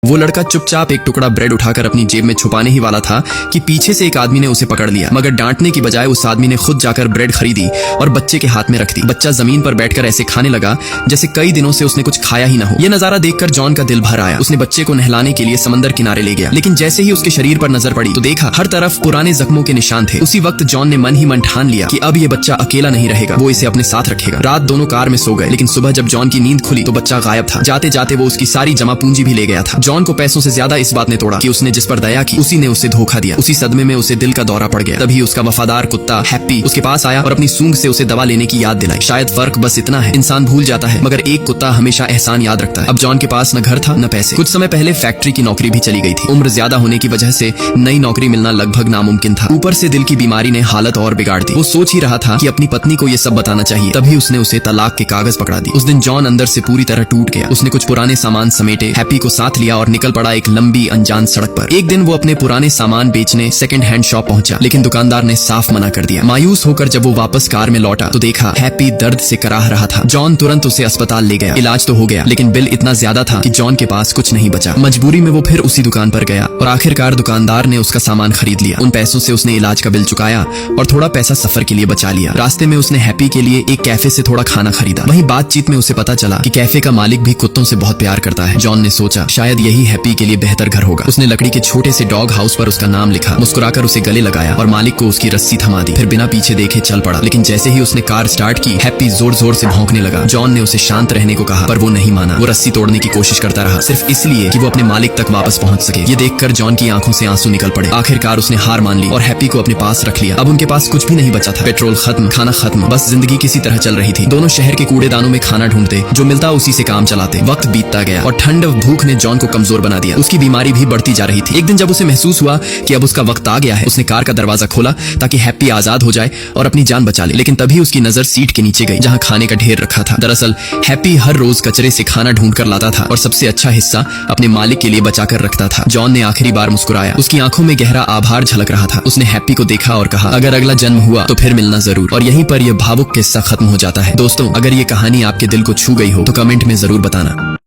वो लड़का चुपचाप एक टुकड़ा ब्रेड उठाकर अपनी जेब में छुपाने ही वाला था कि पीछे से एक आदमी ने उसे पकड़ लिया, मगर डांटने की बजाय उस आदमी ने खुद जाकर ब्रेड खरीदी और बच्चे के हाथ में रख दी। बच्चा जमीन पर बैठकर ऐसे खाने लगा जैसे कई दिनों से उसने कुछ खाया ही ना हो। ये नजारा देखकर जॉन का दिल भर आया। उसने बच्चे को नहलाने के लिए समंदर किनारे ले गया, लेकिन जैसे ही उसके शरीर पर नजर पड़ी तो देखा हर तरफ पुराने जख्मों के निशान थे। उसी वक्त जॉन ने मन ही मन ठान लिया कि अब ये बच्चा अकेला नहीं रहेगा, वो इसे अपने साथ रखेगा। रात दोनों कार में सो गए, लेकिन सुबह जब जॉन की नींद खुली तो बच्चा गायब था। जाते जाते वो उसकी सारी जमा पूंजी भी ले गया था। जॉन को पैसों से ज्यादा इस बात ने तोड़ा कि उसने जिस पर दया की उसी ने उसे धोखा दिया। उसी सदमे में उसे दिल का दौरा पड़ गया। तभी उसका वफादार कुत्ता हैप्पी उसके पास आया और अपनी सूंघ से उसे दवा लेने की याद दिलाई। शायद फर्क बस इतना है, इंसान भूल जाता है मगर एक कुत्ता हमेशा एहसान याद रखता है। अब जॉन के पास न घर था न पैसे। कुछ समय पहले फैक्ट्री की नौकरी भी चली गई थी। उम्र ज्यादा होने की वजह से नई नौकरी मिलना लगभग नामुमकिन था। ऊपर से दिल की बीमारी ने हालत और बिगाड़ दी। वो सोच ही रहा था कि अपनी पत्नी को ये सब बताना चाहिए, तभी उसने उसे तलाक के कागज पकड़ा दी। उस दिन जॉन अंदर से पूरी तरह टूट गया। उसने कुछ पुराने सामान समेटे, हैप्पी को साथ लिया और निकल पड़ा एक लंबी अनजान सड़क पर। एक दिन वो अपने पुराने सामान बेचने सेकंड हैंड शॉप पहुंचा, लेकिन दुकानदार ने साफ मना कर दिया। मायूस होकर जब वो वापस कार में लौटा तो देखा हैप्पी दर्द से कराह रहा था। जॉन तुरंत उसे अस्पताल ले गया। इलाज तो हो गया, लेकिन बिल इतना ज्यादा था कि जॉन के पास कुछ नहीं बचा। मजबूरी में वो फिर उसी दुकान पर गया और आखिरकार दुकानदार ने उसका सामान खरीद लिया। उन पैसों से उसने इलाज का बिल चुकाया और थोड़ा पैसा सफर के लिए बचा लिया। रास्ते में उसने हैप्पी के लिए एक कैफे से थोड़ा खाना खरीदा। वहीं बातचीत में उसे पता चला कि कैफे का मालिक भी कुत्तों से बहुत प्यार करता है। जॉन ने सोचा शायद यही हैप्पी के लिए बेहतर घर होगा। उसने लकड़ी के छोटे से डॉग हाउस पर उसका नाम लिखा, मुस्कुराकर उसे गले लगाया और मालिक को उसकी रस्सी थमा दी। फिर बिना पीछे देखे चल पड़ा। लेकिन जैसे ही उसने कार स्टार्ट की हैप्पी जोर जोर से भौंकने लगा। जॉन ने उसे शांत रहने को कहा पर वो नहीं माना। वो रस्सी तोड़ने की कोशिश करता रहा, सिर्फ इसलिए कि वो अपने मालिक तक वापस पहुंच सके। ये देखकर जॉन की आंखों से आंसू निकल पड़े। आखिरकार उसने हार मान ली और हैप्पी को अपने पास रख लिया। अब उनके पास कुछ भी नहीं बचा था। पेट्रोल खत्म, खाना खत्म, बस जिंदगी किसी तरह चल रही थी। दोनों शहर के कूड़ेदानों में खाना ढूंढते, जो मिलता उसी से काम चलाते। वक्त बीतता गया और ठंड भूख ने जॉन को कमजोर बना दिया। उसकी बीमारी भी बढ़ती जा रही थी। एक दिन जब उसे महसूस हुआ कि अब उसका वक्त आ गया है, उसने कार का दरवाजा खोला ताकि हैप्पी आजाद हो जाए और अपनी जान बचा ले। लेकिन तभी उसकी नजर सीट के नीचे गई जहां खाने का ढेर रखा था। दरअसल हैप्पी हर रोज कचरे से खाना ढूंढ कर लाता था और सबसे अच्छा हिस्सा अपने मालिक के लिए बचाकर रखता था। जॉन ने आखिरी बार मुस्कुराया। उसकी आंखों में गहरा आभार झलक रहा था। उसने हैप्पी को देखा और कहा अगर अगला जन्म हुआ तो फिर मिलना जरूर। और यहीं पर यह भावुक किस्सा खत्म हो जाता है। दोस्तों, अगर ये कहानी आपके दिल को छू गई हो तो कमेंट में जरूर बताना।